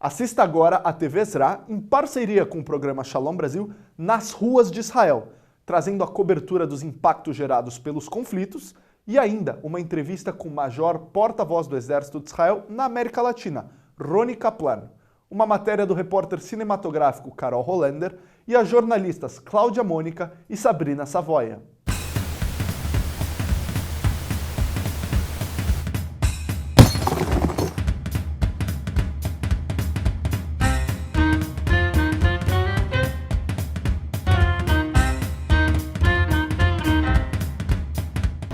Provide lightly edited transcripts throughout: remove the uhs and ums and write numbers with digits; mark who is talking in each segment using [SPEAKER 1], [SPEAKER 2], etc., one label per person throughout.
[SPEAKER 1] Assista agora a TV Ezra, em parceria com o programa Shalom Brasil, nas ruas de Israel, trazendo a cobertura dos impactos gerados pelos conflitos e ainda uma entrevista com o major porta-voz do Exército de Israel na América Latina, Roni Kaplan. Uma matéria do repórter cinematográfico Carol Hollander e as jornalistas Cláudia Mônica e Sabrina Savoia.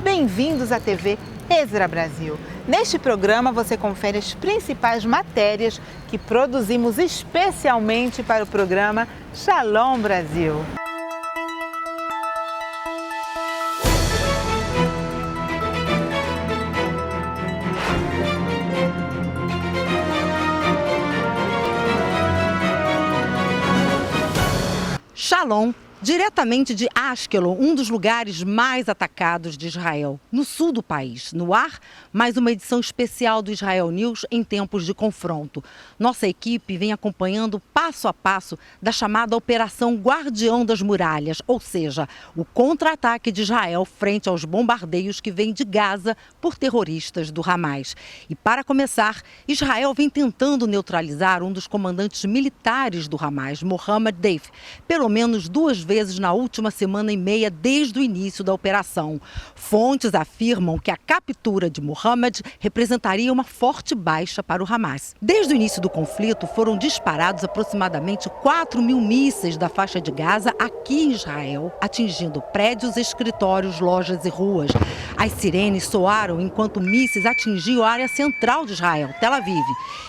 [SPEAKER 2] Bem-vindos à TV Ezra Brasil. Neste programa você confere as principais matérias que produzimos especialmente para o programa Shalom Brasil. Shalom, diretamente de Ashkelon, um dos lugares mais atacados de Israel, no sul do país. No ar, mais uma edição especial do Israel News em tempos de confronto. Nossa equipe vem acompanhando passo a passo da chamada Operação Guardião das Muralhas, ou seja, o contra-ataque de Israel frente aos bombardeios que vêm de Gaza por terroristas do Hamas. E para começar, Israel vem tentando neutralizar um dos comandantes militares do Hamas, Mohammad Deif, pelo menos 2 vezes na última semana e meia desde o início da operação. Fontes afirmam que a captura de Mohammad representaria uma forte baixa para o Hamas. Desde o início do conflito, foram disparados aproximadamente 4.000 mísseis da faixa de Gaza aqui em Israel, atingindo prédios, escritórios, lojas e ruas. As sirenes soaram enquanto mísseis atingiam a área central de Israel, Tel Aviv,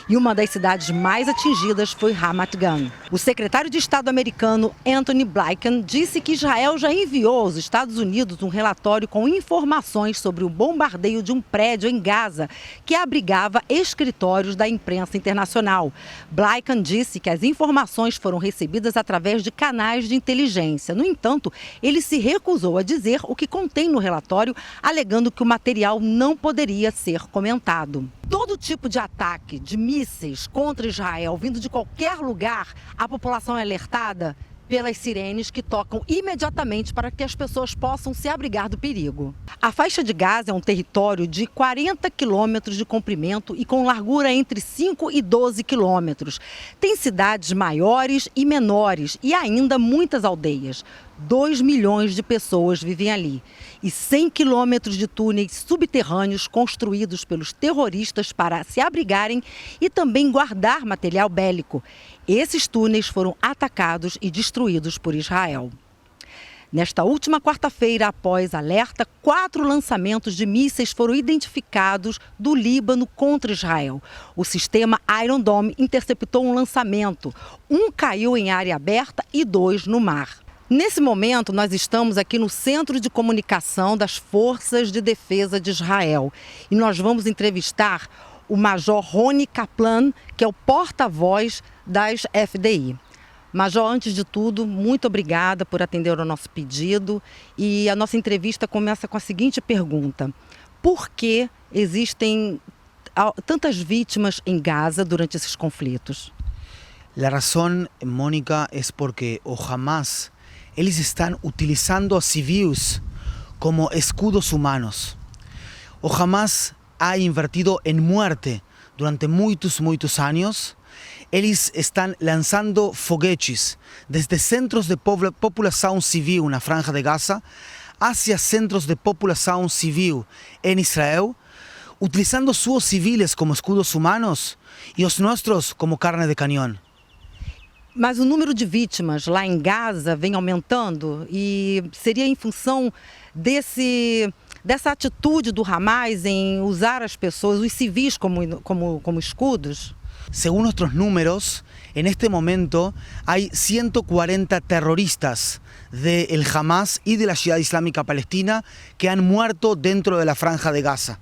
[SPEAKER 2] e uma das cidades mais atingidas foi Ramat Gan. O secretário de Estado americano Antony Blinken disse que Israel já enviou aos Estados Unidos um relatório com informações sobre o bombardeio de um prédio em Gaza que abrigava escritórios da imprensa internacional. Blinken disse que as informações foram recebidas através de canais de inteligência. No entanto, ele se recusou a dizer o que contém no relatório, alegando que o material não poderia ser comentado. Todo tipo de ataque de mísseis contra Israel vindo de qualquer lugar, a população é alertada pelas sirenes que tocam imediatamente para que as pessoas possam se abrigar do perigo. A faixa de Gaza é um território de 40 quilômetros de comprimento e com largura entre 5 e 12 quilômetros. Tem cidades maiores e menores e ainda muitas aldeias. 2 milhões de pessoas vivem ali e 100 quilômetros de túneis subterrâneos construídos pelos terroristas para se abrigarem e também guardar material bélico. Esses túneis foram atacados e destruídos por Israel. Nesta última quarta-feira, após alerta, 4 lançamentos de mísseis foram identificados do Líbano contra Israel. O sistema Iron Dome interceptou um lançamento. 1 caiu em área aberta e 2 no mar. Nesse momento, nós estamos aqui no Centro de Comunicação das Forças de Defesa de Israel e nós vamos entrevistar o Major Roni Kaplan, que é o porta-voz das FDI. Major, antes de tudo, muito obrigada por atender ao nosso pedido e a nossa entrevista começa com a seguinte pergunta: por que existem tantas vítimas em Gaza durante esses conflitos?
[SPEAKER 3] La razón, Mónica, es porque o Hamas eles estão utilizando a civis como escudos humanos. O Hamas ha invertido en muerte durante muitos años. Eles estão lançando foguetes desde centros de população civil na Franja de Gaza hacia centros de população civil em Israel, utilizando seus civis como escudos humanos e os nossos como carne de canhão.
[SPEAKER 2] Mas o número de vítimas lá em Gaza vem aumentando e seria em função dessa atitude do Hamas em usar as pessoas, os civis como escudos?
[SPEAKER 3] Según nuestros números, en este momento hay 140 terroristas del Hamas y de la Jihad Islámica Palestina que han muerto dentro de la Franja de Gaza.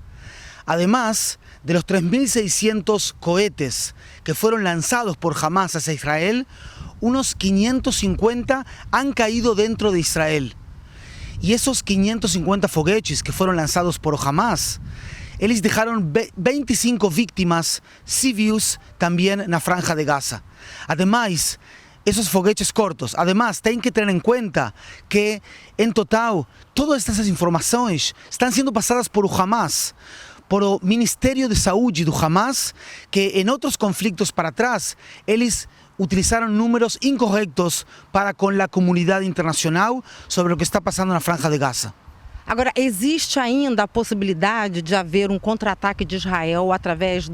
[SPEAKER 3] Además de los 3.600 cohetes que fueron lanzados por Hamas hacia Israel, unos 550 han caído dentro de Israel. Y esos 550 foguetes que fueron lanzados por Hamas eles deixaram 25 vítimas civis também na Franja de Gaza. Ademais, esos foguetes cortos. Además, tem que ter em conta que, em total, todas essas informações estão sendo passadas por o Hamas, por o Ministério de Saúde do Hamas, que em outros conflitos para trás, eles utilizaram números incorretos para com a comunidade internacional sobre o que está passando na Franja de Gaza.
[SPEAKER 2] Agora, existe ainda a possibilidade de haver um contra-ataque de Israel através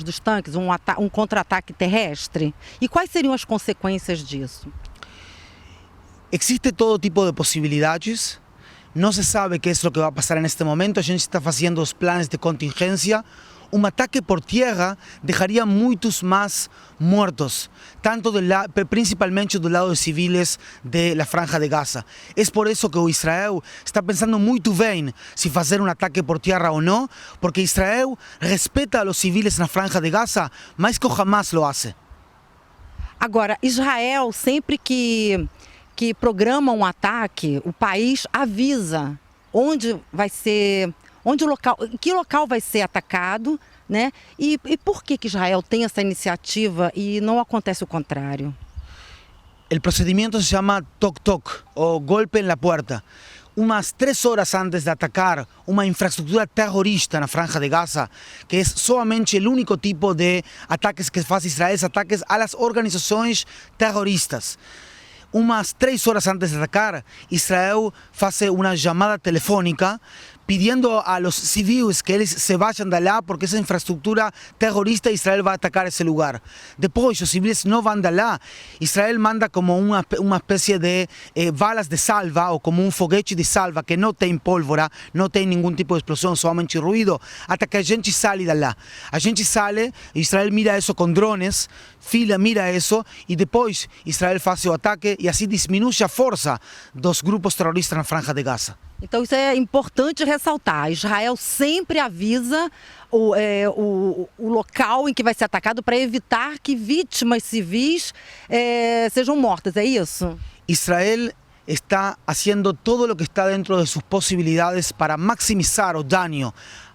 [SPEAKER 2] dos tanques, um contra-ataque terrestre? E quais seriam as consequências disso?
[SPEAKER 3] Existe todo tipo de possibilidades. Não se sabe o que é o que vai passar neste momento. A gente está fazendo os planos de contingência. Um ataque por terra deixaria muitos mais mortos, principalmente do lado dos civis da Franja de Gaza. É por isso que o Israel está pensando muito bem se fazer um ataque por terra ou não, porque Israel respeita os civis na Franja de Gaza mais que o Hamas lo hace.
[SPEAKER 2] Agora, Israel, sempre que programa um ataque, o país avisa onde vai ser... que local vai ser atacado, né? E por que Israel tem essa iniciativa e não acontece o contrário?
[SPEAKER 3] O procedimento se chama toc-toc, ou golpe na porta. Umas 3 horas antes de atacar uma infraestrutura terrorista na Franja de Gaza, que é somente o único tipo de ataques que faz Israel, ataques às organizações terroristas. Umas 3 horas antes de atacar, Israel faz uma chamada telefônica pidiendo a los civiles que eles se vayan de lá porque essa infraestrutura terrorista Israel vai atacar esse lugar. Depois, os civis não vão de lá. Israel manda como uma espécie de balas de salva ou como um foguete de salva que não tem pólvora, não tem nenhum tipo de explosão, somente ruído, até que a gente sai de lá. A gente sai, Israel mira isso com drones, mira isso e depois Israel faz o ataque e assim diminui a força dos grupos terroristas na Franja de Gaza.
[SPEAKER 2] Então isso é importante ressaltar. Israel sempre avisa o local em que vai ser atacado para evitar que vítimas civis sejam mortas, é isso?
[SPEAKER 3] Israel está fazendo todo o que está dentro de suas possibilidades para maximizar o dano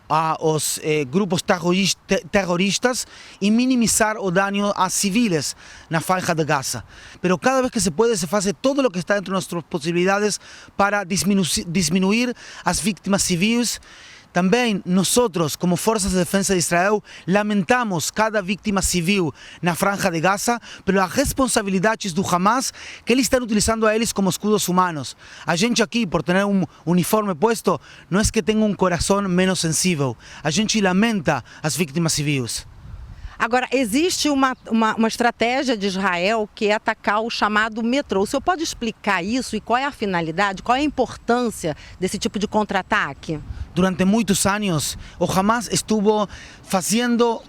[SPEAKER 3] aos grupos terroristas e minimizar o dano a civis na Franja de Gaza. Pero cada vez que se puede, se hace todo lo que está dentro de nuestras posibilidades para disminuir as vítimas civis. Também nós, como Forças de Defesa de Israel, lamentamos cada vítima civil na Franja de Gaza, mas as responsabilidades do Hamas, que eles estão utilizando a eles como escudos humanos. A gente aqui, por ter um uniforme puesto, não é que tenha um coração menos sensível. A gente lamenta as vítimas civis.
[SPEAKER 2] Agora, existe uma estratégia de Israel que é atacar o chamado metrô. O senhor pode explicar isso e qual é a finalidade, qual é a importância desse tipo de contra-ataque?
[SPEAKER 3] Durante muitos anos, o Hamas estuvo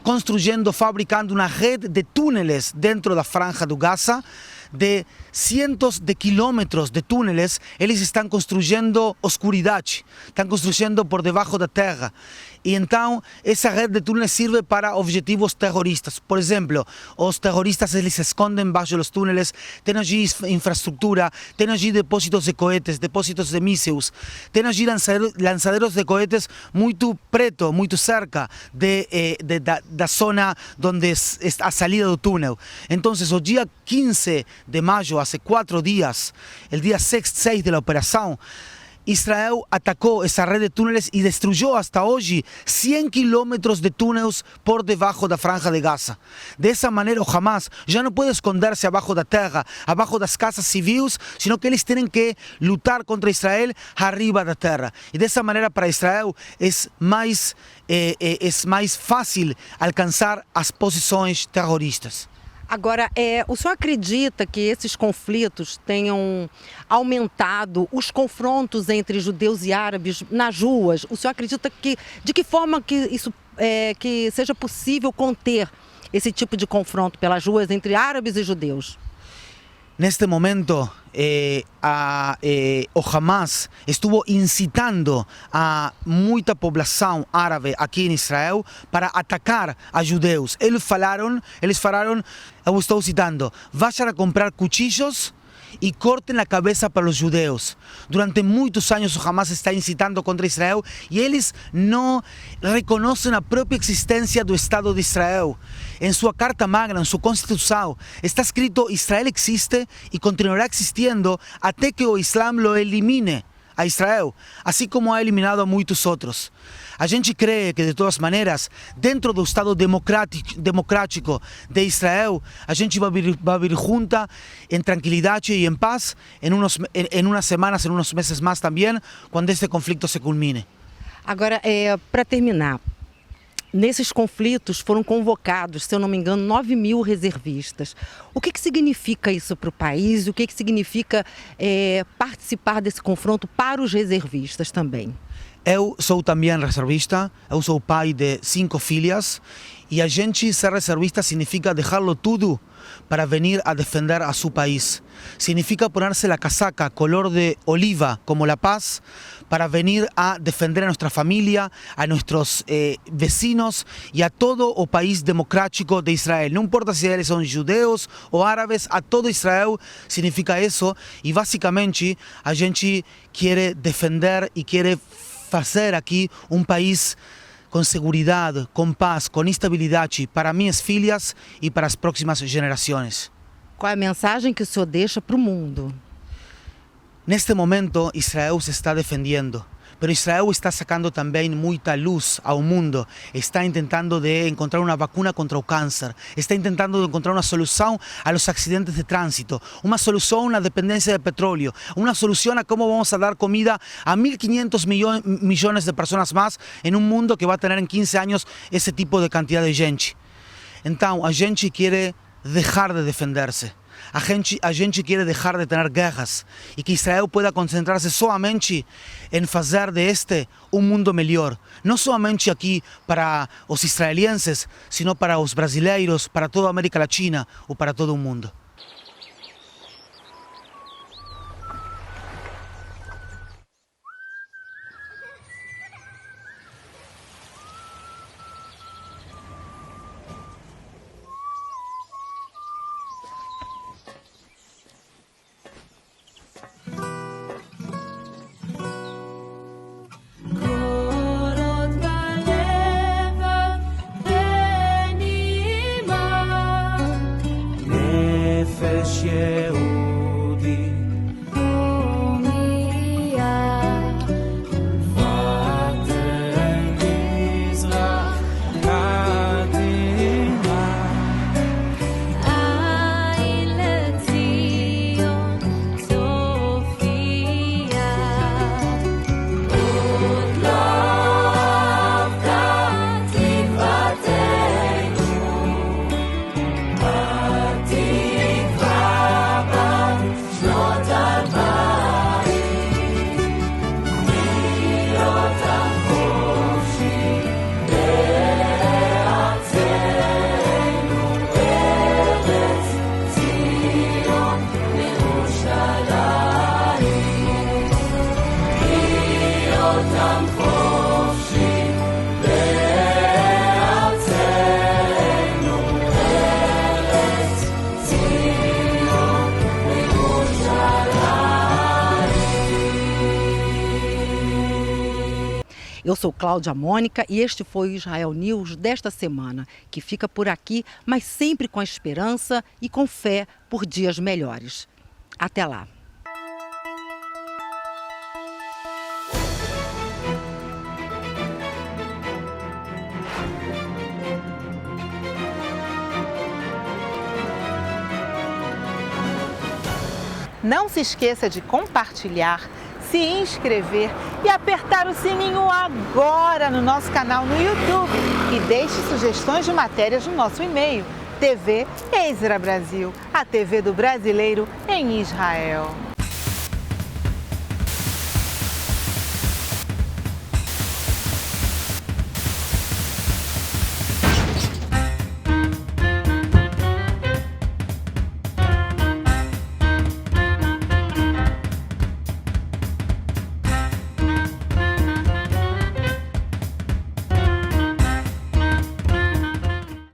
[SPEAKER 3] construindo, fabricando uma rede de túneles dentro da Franja do Gaza, de cientos de quilômetros de túneles. Eles estão construindo oscuridade, estão construindo por debaixo da terra. E então, essa rede de túneles serve para objetivos terroristas. Por exemplo, os terroristas eles se escondem baixo dos túneles, tem allí infraestrutura, tem allí depósitos de cohetes, depósitos de mísseis, tem allí lançadeiros de cohetes muito perto, muito cerca da zona onde está a saída do túnel. Então, o dia 15 de maio, há 4 dias, o dia 6 da operação, Israel atacou essa rede de túneles e destruiu hasta hoje 100 quilômetros de túneis por debaixo da Franja de Gaza. Dessa maneira, o Hamas já não pode esconder-se abaixo da terra, abaixo das casas civis, sino que eles têm que lutar contra Israel arriba da terra. E dessa maneira, para Israel, é mais fácil alcançar as posições terroristas.
[SPEAKER 2] Agora, o senhor acredita que esses conflitos tenham aumentado os confrontos entre judeus e árabes nas ruas? O senhor acredita de que forma que isso que seja possível conter esse tipo de confronto pelas ruas entre árabes e judeus?
[SPEAKER 3] Neste momento, o Hamas estuvo incitando a muita população árabe aqui em Israel para atacar a judeus. Eles falaram, eu estou citando, vayan a comprar cuchillos y corten la cabeza para los judeos. Durante muchos años o Hamas está incitando contra Israel y ellos no reconocen la propia existencia del Estado de Israel. En su Carta Magna, en su Constitución, está escrito: Israel existe y continuará existiendo hasta que el Islam lo elimine a Israel, así como ha eliminado a muitos outros. A gente cree que, de todas maneiras, dentro do Estado democrático de Israel, a gente vai vir junta em tranquilidade e em paz em umas semanas, em uns meses mais também, quando este conflito se culmine.
[SPEAKER 2] Agora, para terminar, nesses conflitos foram convocados, se eu não me engano, 9.000 reservistas. O que significa isso para o país? O que significa participar desse confronto para os reservistas também?
[SPEAKER 3] Eu sou também reservista, eu sou pai de 5 filhas e a gente ser reservista significa deixá-lo tudo para venir a defender a su país. Significa ponerse la casaca color de oliva como la paz para venir a defender a nuestra familia, a nuestros vecinos y a todo el país democrático de Israel. No importa si ellos son judeos o árabes, a todo Israel significa eso y básicamente a gente quiere defender y quiere hacer aquí un país com segurança, com paz, com estabilidade para minhas filhas e para as próximas gerações.
[SPEAKER 2] Qual é a mensagem que o senhor deixa para o mundo?
[SPEAKER 3] Neste momento, Israel se está defendendo, mas Israel está sacando também muita luz ao mundo. Está tentando de encontrar uma vacuna contra o câncer, está tentando de encontrar uma solução aos acidentes de trânsito, uma solução na dependência de petróleo, uma solução a como vamos a dar comida a 1.500 milhões de pessoas mais em um mundo que vai ter em 15 anos esse tipo de quantidade de gente. Então, a gente quer deixar de defender-se. A gente quer deixar de ter guerras e que Israel pueda concentrar-se somente em fazer de este um mundo melhor. Não somente aqui para os israelenses, sino para os brasileiros, para toda a América Latina ou para todo o mundo.
[SPEAKER 2] Eu sou Cláudia Mônica e este foi o Israel News desta semana, que fica por aqui, mas sempre com a esperança e com fé por dias melhores. Até lá!
[SPEAKER 4] Não se esqueça de compartilhar, se inscrever e apertar o sininho agora no nosso canal no YouTube e deixe sugestões de matérias no nosso e-mail TV Ezra Brasil, a TV do brasileiro em Israel.